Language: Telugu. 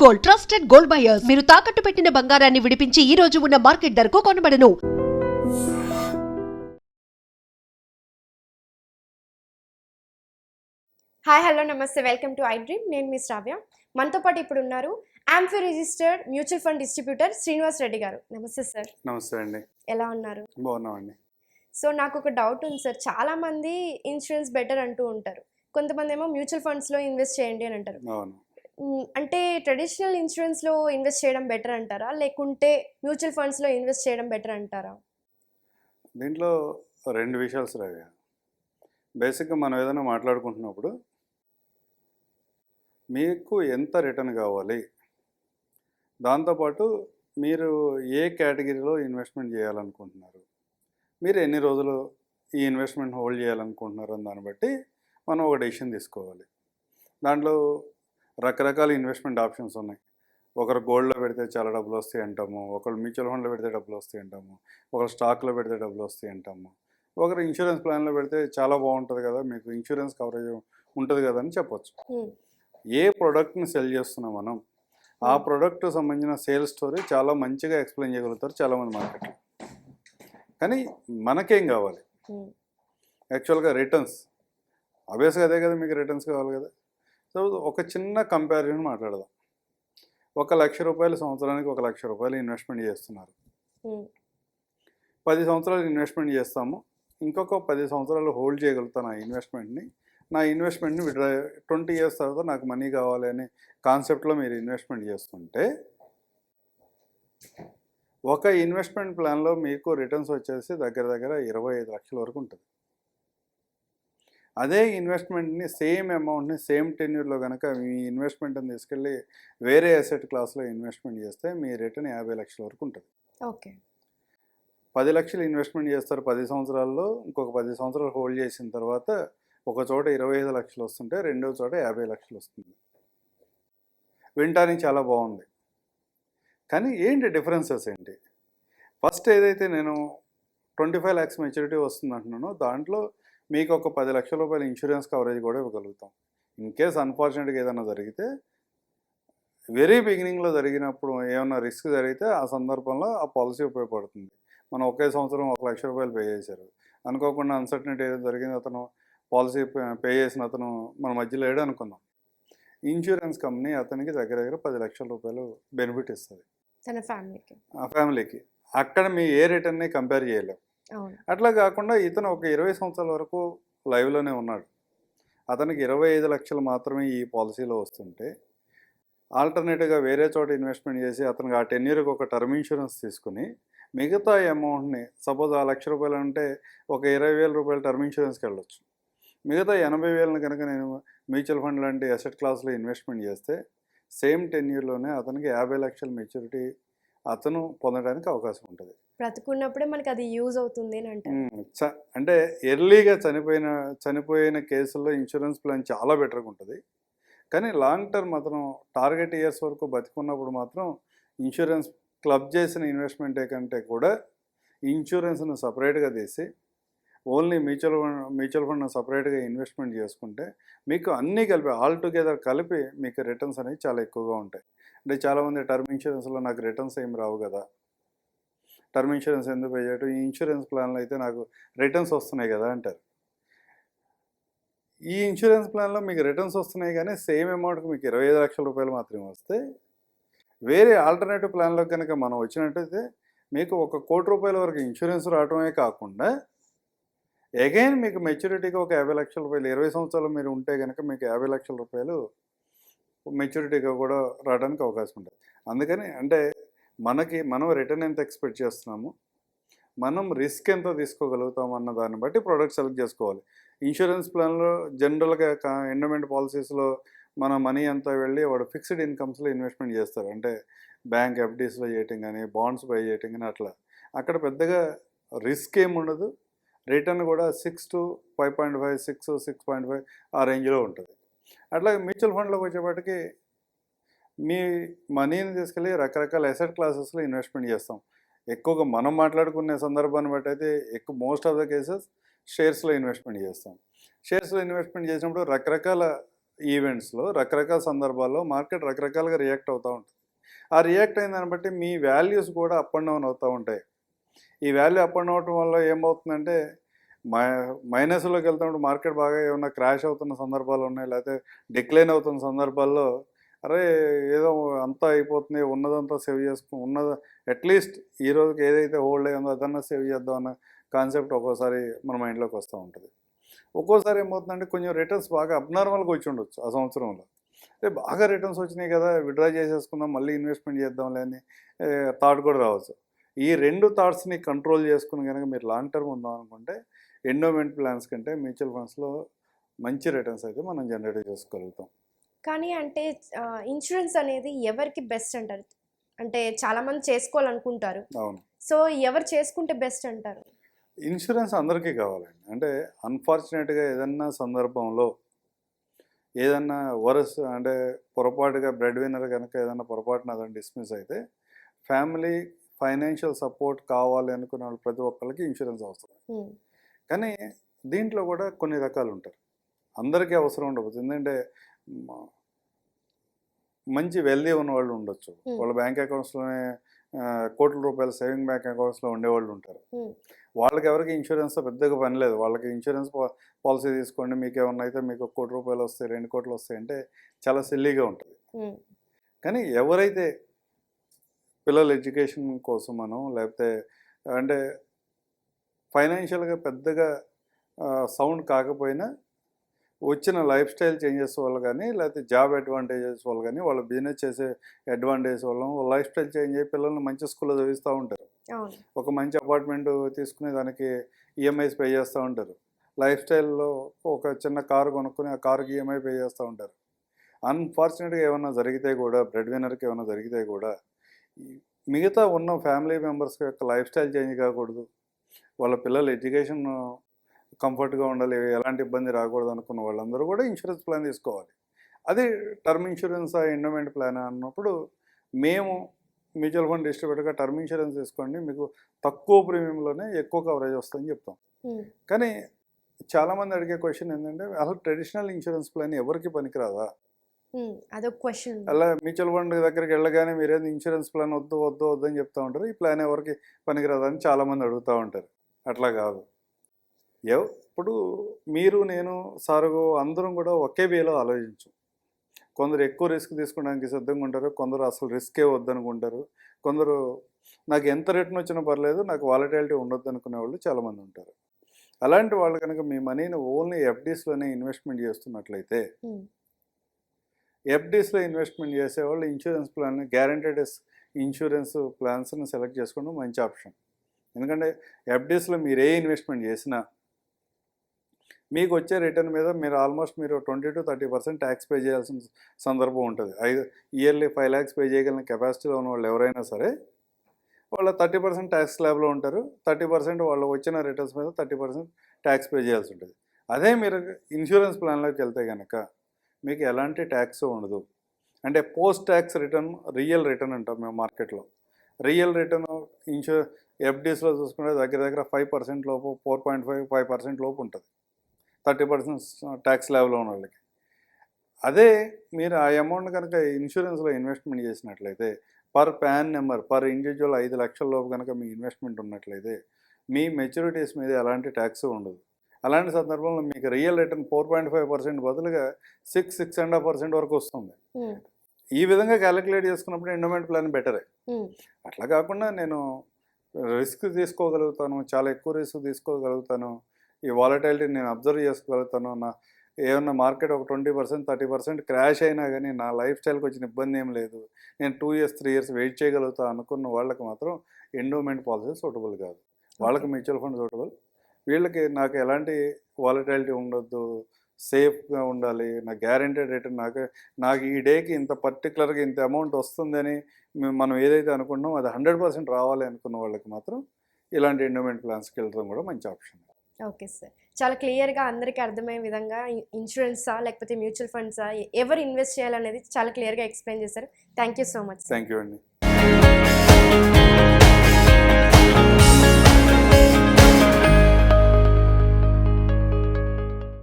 Gold, trusted gold buyers. మీరు తాకట్టు పెట్టిన బంగారాన్ని విడిపించి ఈ రోజు ఉన్న మార్కెట్ ధరకు కొనబడను. హాయ్ హలో నమస్తే, వెల్కమ్ టు ఐ డ్రీమ్. నేను మీ శ్రావ్య. మనతో పాటు ఇప్పుడు ఉన్నారు amphi registered mutual fund distributor Srinivas Reddy గారు. నమస్తే సార్. నమస్తే అండి. ఎలా ఉన్నారు? బాగున్నామండి. సో నాకు ఒక డౌట్ ఉంది సార్. చాలామంది ఇన్సూరెన్స్ బెటర్ అంటూ ఉంటారు, కొంతమంది ఏమో మ్యూచువల్ ఫండ్స్లో ఇన్వెస్ట్ చేయండి అని అంటారు. అవును. అంటే ట్రెడిషనల్ ఇన్సూరెన్స్లో ఇన్వెస్ట్ చేయడం బెటర్ అంటారా, లేకుంటే మ్యూచువల్ ఫండ్స్లో ఇన్వెస్ట్ చేయడం బెటర్ అంటారా? దీంట్లో రెండు విషయాలు శ్రావ్య. బేసిక్గా మనం ఏదైనా మాట్లాడుకుంటున్నప్పుడు మీకు ఎంత రిటర్న్ కావాలి, దాంతోపాటు మీరు ఏ కేటగిరీలో ఇన్వెస్ట్మెంట్ చేయాలనుకుంటున్నారు, మీరు ఎన్ని రోజులు ఈ ఇన్వెస్ట్మెంట్ హోల్డ్ చేయాలనుకుంటున్నారు అని దాన్ని బట్టి మనం ఒక డెసిషన్ తీసుకోవాలి. దాంట్లో రకరకాల ఇన్వెస్ట్మెంట్ ఆప్షన్స్ ఉన్నాయి. ఒకరు గోల్డ్లో పెడితే చాలా డబ్బులు వస్తాయి అంటాము, ఒకరు మ్యూచువల్ ఫండ్లో పెడితే డబ్బులు వస్తాయి అంటాము, ఒకరు స్టాక్లో పెడితే డబ్బులు వస్తాయి అంటాము, ఒకరు ఇన్సూరెన్స్ ప్లాన్లో పెడితే చాలా బాగుంటుంది కదా, మీకు ఇన్సూరెన్స్ కవరేజ్ ఉంటుంది కదా అని చెప్పొచ్చు. ఏ ప్రోడక్ట్ని సెల్ చేస్తున్నాం మనం, ఆ ప్రోడక్ట్ సంబంధించిన సేల్స్ స్టోరీ చాలా మంచిగా ఎక్స్ప్లెయిన్ చేయగలుగుతారు చాలామంది మార్కెట్లో. కానీ మనకేం కావాలి? యాక్చువల్గా రిటర్న్స్. ఆబ్వియస్గా అదే కదా, మీకు రిటర్న్స్ కావాలి కదా. సో ఒక చిన్న కంపారిజన్ మాట్లాడదాం. 1,00,000 రూపాయలు సంవత్సరానికి 1,00,000 రూపాయలు ఇన్వెస్ట్మెంట్ చేస్తున్నారు. 10 సంవత్సరాలు ఇన్వెస్ట్మెంట్ చేస్తాము, ఇంకొక 10 సంవత్సరాలు హోల్డ్ చేయగలుగుతాను ఆ ఇన్వెస్ట్మెంట్ని. నా ఇన్వెస్ట్మెంట్ని విడ్రా 20 ఇయర్స్ తర్వాత నాకు మనీ కావాలి అనే కాన్సెప్ట్లో మీరు ఇన్వెస్ట్మెంట్ చేస్తుంటే ఒక ఇన్వెస్ట్మెంట్ ప్లాన్లో మీకు రిటర్న్స్ వచ్చేసి దగ్గర దగ్గర 25 లక్షల వరకు ఉంటుంది. అదే ఇన్వెస్ట్మెంట్ని సేమ్ అమౌంట్ని సేమ్ టెన్యూర్లో కనుక మీ ఇన్వెస్ట్మెంట్ని తీసుకెళ్ళి వేరే అసెట్ క్లాస్లో ఇన్వెస్ట్మెంట్ చేస్తే మీ రిటర్న్ 50 లక్షల వరకు ఉంటుంది. ఓకే. 10 లక్షలు ఇన్వెస్ట్మెంట్ చేస్తారు 10 సంవత్సరాల్లో, ఇంకొక 10 సంవత్సరాలు హోల్డ్ చేసిన తర్వాత ఒక చోట 25 లక్షలు వస్తుంటే రెండో చోట 50 లక్షలు వస్తుంది. వినటానికి చాలా బాగుంది, కానీ ఏంటి డిఫరెన్సెస్ ఏంటి? ఫస్ట్ ఏదైతే నేను 25 lakhs మెచ్యూరిటీ వస్తుంది అంటున్నానో దాంట్లో మీకు ఒక 10 లక్షల రూపాయల ఇన్సూరెన్స్ కవరేజ్ కూడా ఇవ్వగలుగుతాం. ఇన్ కేస్ అన్ఫార్చునేట్గా ఏదైనా జరిగితే, వెరీ బిగినింగ్లో జరిగినప్పుడు ఏమైనా రిస్క్ జరిగితే ఆ సందర్భంలో ఆ పాలసీ ఉపయోగపడుతుంది. మనం ఒకే సంవత్సరం 1,00,000 రూపాయలు పే చేశారు, అనుకోకుండా అన్సర్టనిటీ ఏదో జరిగింది, అతను పాలసీ పే చేసిన అతను మన మధ్యలో లేడు అనుకుందాం. ఇన్సూరెన్స్ కంపెనీ అతనికి దగ్గర దగ్గర 10 లక్షల రూపాయలు బెనిఫిట్ ఇస్తుంది తన ఫ్యామిలీకి. ఆ ఫ్యామిలీకి. అక్కడ మీ ఏ రిటర్న్ని కంపేర్ చేయలేము. అట్లా కాకుండా ఇతను ఒక 20 సంవత్సరాల వరకు లైవ్లోనే ఉన్నాడు, అతనికి 25 లక్షలు మాత్రమే ఈ పాలసీలో వస్తుంటే ఆల్టర్నేటివ్గా వేరే చోట ఇన్వెస్ట్మెంట్ చేసి అతనికి ఆ 10 years ఒక టర్మ్ ఇన్సూరెన్స్ తీసుకుని మిగతా అమౌంట్ని, సపోజ్ ఆ 1,00,000 రూపాయలు అంటే ఒక 20,000 రూపాయలు టర్మ్ ఇన్సూరెన్స్కి వెళ్ళొచ్చు, మిగతా 80,000 కనుక నేను మ్యూచువల్ ఫండ్ లాంటి అసెట్ క్లాస్లో ఇన్వెస్ట్మెంట్ చేస్తే సేమ్ 10 yearsలోనే అతనికి 50 లక్షల మెచ్యూరిటీ అతను పొందడానికి అవకాశం ఉంటుంది. బ్రతుకున్నప్పుడే మనకి అది యూజ్ అవుతుంది అని అంటారు. అంటే ఎర్లీగా చనిపోయిన కేసుల్లో ఇన్సూరెన్స్ ప్లాన్ చాలా బెటర్గా ఉంటుంది. కానీ లాంగ్ టర్మ్ అతను టార్గెట్ ఇయర్స్ వరకు బతికున్నప్పుడు మాత్రం ఇన్సూరెన్స్ క్లబ్ చేసిన ఇన్వెస్ట్మెంటే కంటే కూడా ఇన్సూరెన్స్ను సపరేట్గా తీసి ఓన్లీ మ్యూచువల్ ఫండ్ను సపరేట్గా ఇన్వెస్ట్మెంట్ చేసుకుంటే మీకు అన్నీ కలిపి ఆల్టుగెదర్ కలిపి మీకు రిటర్న్స్ అనేవి చాలా ఎక్కువగా ఉంటాయి. అంటే చాలామంది టర్మ్ ఇన్సూరెన్స్లో నాకు రిటర్న్స్ ఏమి రావు కదా, టర్మ్ ఇన్సూరెన్స్ ఎందుకు పే చేయటం, ఈ ఇన్సూరెన్స్ ప్లాన్లో అయితే నాకు రిటర్న్స్ వస్తున్నాయి కదా అంటారు. ఈ ఇన్సూరెన్స్ ప్లాన్లో మీకు రిటర్న్స్ వస్తున్నాయి కానీ సేమ్ అమౌంట్కి మీకు 25 లక్షల రూపాయలు మాత్రమే వస్తే, వేరే ఆల్టర్నేటివ్ ప్లాన్లో కనుక మనం వచ్చినట్టయితే మీకు 1 కోటి రూపాయల వరకు ఇన్సూరెన్స్ రావడమే కాకుండా అగైన్ మీకు మెచ్యూరిటీగా ఒక 50 లక్షల రూపాయలు, 20 సంవత్సరాలు మీరు ఉంటే కనుక మీకు 50 లక్షల రూపాయలు మెచ్యూరిటీగా కూడా రావడానికి అవకాశం ఉంటుంది. అందుకని అంటే మనం రిటర్న్ ఎంత ఎక్స్పెక్ట్ చేస్తున్నాము, మనం రిస్క్ ఎంత తీసుకోగలుగుతాం అన్న దాన్ని బట్టి ప్రోడక్ట్ సెలెక్ట్ చేసుకోవాలి. ఇన్సూరెన్స్ ప్లాన్లో జనరల్గా ఎండోమెంట్ పాలసీస్లో మన మనీ అంతా వెళ్ళి వాడు ఫిక్స్డ్ ఇన్కమ్స్లో ఇన్వెస్ట్మెంట్ చేస్తారు. అంటే బ్యాంక్ ఎఫ్డీస్లో చేయటం కానీ, బాండ్స్ బై చేయటం కానీ, అట్లా అక్కడ పెద్దగా రిస్క్ ఏముండదు. రిటర్న్ కూడా 6 to 5.5, 6, 6.5 ఆ రేంజ్లో ఉంటుంది. అట్లా మ్యూచువల్ ఫండ్లోకి వచ్చేప్పటికి మీ మనీని తీసుకెళ్ళి రకరకాల అసెట్ క్లాసెస్లో ఇన్వెస్ట్మెంట్ చేస్తాం. ఎక్కువగా మనం మాట్లాడుకునే సందర్భాన్ని బట్టి అయితే మోస్ట్ ఆఫ్ ద కేసెస్ షేర్స్లో ఇన్వెస్ట్మెంట్ చేస్తాం. షేర్స్లో ఇన్వెస్ట్మెంట్ చేసినప్పుడు రకరకాల ఈవెంట్స్లో రకరకాల సందర్భాల్లో మార్కెట్ రకరకాలుగా రియాక్ట్ అవుతూ ఉంటుంది. ఆ రియాక్ట్ అయిన దాన్ని బట్టి మీ వాల్యూస్ కూడా అప్ అండ్ డౌన్ అవుతూ ఉంటాయి. ఈ వాల్యూ అప్ అండ్ అవటం వల్ల ఏమవుతుందంటే మైనస్లోకి వెళ్తున్నప్పుడు మార్కెట్ బాగా ఏమన్నా క్రాష్ అవుతున్న సందర్భాలు ఉన్నాయి, లేకపోతే డిక్లైన్ అవుతున్న సందర్భాల్లో అరే ఏదో అంతా అయిపోతుంది, ఉన్నదంతా సేవ్ ఉన్నది అట్లీస్ట్ ఈ రోజుకి ఏదైతే హోల్డ్ అయ్యిందో అదన్నా సేవ్ చేద్దాం అన్న కాన్సెప్ట్ ఒక్కోసారి మన మైండ్లోకి వస్తూ ఉంటుంది. ఒక్కోసారి ఏమవుతుందంటే కొంచెం రిటర్న్స్ బాగా అబ్నార్మల్గా వచ్చి ఉండొచ్చు ఆ సంవత్సరంలో. అంటే బాగా రిటర్న్స్ వచ్చినాయి కదా, విత్డ్రా చేసేసుకుందాం, మళ్ళీ ఇన్వెస్ట్మెంట్ చేద్దాంలే అని థాట్ కూడా రావచ్చు. ఈ 2 థాట్స్ని కంట్రోల్ చేసుకుని కనుక మీరు లాంగ్ టర్మ్ ఉందాం అనుకుంటే ఎండోమెంట్ ప్లాన్స్ కంటే మ్యూచువల్ ఫండ్స్లో మంచి రిటర్న్స్ అయితే మనం జనరేట్ చేసుకోగలుగుతాం. కానీ అంటే ఇన్సూరెన్స్ అనేది ఎవరికి బెస్ట్ అంటారు? అంటే చాలామంది చేసుకోవాలనుకుంటారు. అవును, సో ఎవరు చేసుకుంటే బెస్ట్ అంటారు? ఇన్సూరెన్స్ అందరికీ కావాలండి. అంటే అన్ఫార్చునేట్గా ఏదన్నా సందర్భంలో ఏదన్నా అంటే పొరపాటుగా బ్రెడ్ విన్నర్ కనుక ఏదన్నా పొరపాటున అదని డిస్మిస్ అయితే ఫ్యామిలీ ఫైనాన్షియల్ సపోర్ట్ కావాలి అనుకున్న వాళ్ళు ప్రతి ఒక్కరికి ఇన్సూరెన్స్ అవసరం. కానీ దీంట్లో కూడా కొన్ని రకాలు ఉంటారు, అందరికీ అవసరం ఉండవచ్చు. ఎందుకంటే మంచి వెల్దీ ఉన్న వాళ్ళు ఉండొచ్చు, వాళ్ళ బ్యాంక్ అకౌంట్స్లోనే కోట్ల రూపాయల సేవింగ్ బ్యాంక్ అకౌంట్స్లో ఉండేవాళ్ళు ఉంటారు. వాళ్ళకి ఎవరికి ఇన్సూరెన్స్ పెద్దగా పని లేదు. వాళ్ళకి ఇన్సూరెన్స్ పాలసీ తీసుకోండి, మీకు ఏమన్నా అయితే మీకు 1 కోటి రూపాయలు వస్తాయి, 2 కోట్లు వస్తాయి అంటే చాలా సిల్లీగా ఉంటుంది. కానీ ఎవరైతే పిల్లల ఎడ్యుకేషన్ కోసం మనం లేకపోతే అంటే ఫైనాన్షియల్గా పెద్దగా సౌండ్ కాకపోయినా వచ్చిన లైఫ్ స్టైల్ చేంజెస్ వల్ల కానీ లేకపోతే జాబ్ అడ్వాంటేజెస్ వల్ల కానీ వాళ్ళ బిజినెస్ చేసే అడ్వాంటేజెస్ వల్ల లైఫ్ స్టైల్ చేంజ్ అయ్యి పిల్లల్ని మంచి స్కూల్లో చదివిస్తూ ఉంటారు. ఒక మంచి అపార్ట్మెంట్ తీసుకునే దానికి ఈఎంఐస్ పే చేస్తూ ఉంటారు. లైఫ్ స్టైల్లో ఒక చిన్న కారు కొనుక్కొని ఆ కారుకి ఈఎంఐ పే చేస్తూ ఉంటారు. అన్ఫార్చునేట్గా ఏమన్నా జరిగితే కూడా, బ్రెడ్ విన్నర్కి ఏమైనా జరిగితే కూడా మిగతా ఉన్న ఫ్యామిలీ మెంబర్స్ యొక్క లైఫ్ స్టైల్ చేంజ్ కాకూడదు, వాళ్ళ పిల్లల ఎడ్యుకేషన్ కంఫర్ట్గా ఉండాలి, ఎలాంటి ఇబ్బంది రాకూడదు అనుకున్న వాళ్ళందరూ కూడా ఇన్సూరెన్స్ ప్లాన్ తీసుకోవాలి. అది టర్మ్ ఇన్సూరెన్స్ ఎండోమెంట్ ప్లాన్ అన్నప్పుడు మేము మ్యూచువల్ ఫండ్ డిస్ట్రిబ్యూటర్గా టర్మ్ ఇన్సూరెన్స్ తీసుకోండి, మీకు తక్కువ ప్రీమియంలోనే ఎక్కువ కవరేజ్ వస్తుందని చెప్తాం. కానీ చాలామంది అడిగే క్వశ్చన్ ఏంటంటే అసలు ట్రెడిషనల్ ఇన్సూరెన్స్ ప్లాన్ ఎవరికి పనికిరాదా? అదొక క్వశ్చన్. అలా మ్యూచువల్ ఫండ్ దగ్గరికి వెళ్ళగానే మీరేది ఇన్సూరెన్స్ ప్లాన్ వద్దు వద్దు వద్దు అని చెప్తూ ఉంటారు, ఈ ప్లాన్ ఎవరికి పనికిరాదా అని చాలామంది అడుగుతూ ఉంటారు. అట్లా కాదు. ఇప్పుడు మీరు నేను సారుగు అందరం కూడా ఒకే వేలో ఆలోచించు. కొందరు ఎక్కువ రిస్క్ తీసుకోవడానికి సిద్ధంగా ఉంటారు, కొందరు అసలు రిస్కే వద్దనుకుంటారు, కొందరు నాకు ఎంత రిటర్న్ వచ్చినా పర్లేదు, నాకు వాలటిలిటీ ఉండొద్దు అనుకునే వాళ్ళు చాలామంది ఉంటారు. అలాంటి వాళ్ళు కనుక మీ మనీని ఓన్లీ ఎఫ్డీస్లోనే ఇన్వెస్ట్మెంట్ చేస్తున్నట్లయితే, ఎఫ్డీస్లో ఇన్వెస్ట్మెంట్ చేసేవాళ్ళు ఇన్సూరెన్స్ ప్లాన్, గ్యారంటీడ్ ఇన్సూరెన్స్ ప్లాన్స్ని సెలెక్ట్ చేసుకోవడం మంచి ఆప్షన్. ఎందుకంటే ఎఫ్డీస్లో మీరు ఏ ఇన్వెస్ట్మెంట్ చేసినా మీకు వచ్చే రిటర్న్ మీద మీరు ఆల్మోస్ట్ 20 to 30% ట్యాక్స్ పే చేయాల్సిన సందర్భం ఉంటుంది. ఇయర్లీ 5 lakhs పే చేయగలిగిన కెపాసిటీలో ఉన్న వాళ్ళు ఎవరైనా సరే వాళ్ళ 30% ట్యాక్స్ స్లాబ్లో ఉంటారు. 30% వాళ్ళు వచ్చిన రిటర్న్స్ మీద 30% ట్యాక్స్ పే చేయాల్సి ఉంటుంది. అదే మీరు ఇన్సూరెన్స్ ప్లాన్లోకి వెళ్తే కనుక మీకు ఎలాంటి ట్యాక్స్ ఉండదు. అంటే post tax return, real return అంటాం మేము మార్కెట్లో. రియల్ రిటర్న్ ఎఫ్డీస్లో చూసుకుంటే దగ్గర దగ్గర 5% లోపు, 4.5% లోపు ఉంటుంది 30% ట్యాక్స్ లెవెల్లో ఉన్న వాళ్ళకి. అదే మీరు ఆ అమౌంట్ కనుక ఇన్సూరెన్స్లో ఇన్వెస్ట్మెంట్ చేసినట్లయితే per pan number per individual 5 లక్షల లోపు కనుక మీ ఇన్వెస్ట్మెంట్ ఉన్నట్లయితే మీ మెచ్యూరిటీస్ మీద ఎలాంటి ట్యాక్స్ ఉండదు. అలాంటి సందర్భంలో మీకు రియల్ రిటర్న్ 4.5% బదులుగా 6.5% వరకు వస్తుంది. ఈ విధంగా క్యాలిక్యులేట్ చేసుకున్నప్పుడు ఎండోమెంట్ ప్లాన్ బెటరే. అట్లా కాకుండా నేను రిస్క్ తీసుకోగలుగుతాను, చాలా ఎక్కువ రిస్క్ తీసుకోగలుగుతాను, ఈ వాలటిలిటీ నేను అబ్జర్వ్ చేసుకోగలుగుతాను, నా ఏమన్నా మార్కెట్ ఒక 20% 30% క్రాష్ అయినా కానీ నా లైఫ్ స్టైల్కి వచ్చిన ఇబ్బంది ఏం లేదు, నేను 2 years 3 years వెయిట్ చేయగలుగుతా అనుకున్న వాళ్ళకి మాత్రం ఎండోమెంట్ పాలసీ సూటబుల్ కాదు. వాళ్ళకి మ్యూచువల్ ఫండ్ సూటబుల్. వీళ్ళకి నాకు ఎలాంటి వాలటిలిటీ ఉండొద్దు, సేఫ్గా ఉండాలి, నా గ్యారెంటెడ్ రిటర్న్, నాకు ఈ డేకి ఇంత పర్టికులర్గా ఇంత అమౌంట్ వస్తుందని మనం ఏదైతే అనుకుంటున్నామో అది 100% రావాలి అనుకున్న వాళ్ళకి మాత్రం ఇలాంటి ఎండోమెంట్ ప్లాన్స్కి వెళ్ళడం కూడా మంచి ఆప్షన్. ఓకే సార్, చాలా క్లియర్గా అందరికీ అర్థమయ్యే విధంగా ఇన్సూరెన్సా లేకపోతే మ్యూచువల్ ఫండ్సా ఎవరు ఇన్వెస్ట్ చేయాలనేది చాలా క్లియర్గా ఎక్స్ప్లెయిన్ చేశారు. Thank you so much. Thank you అండి.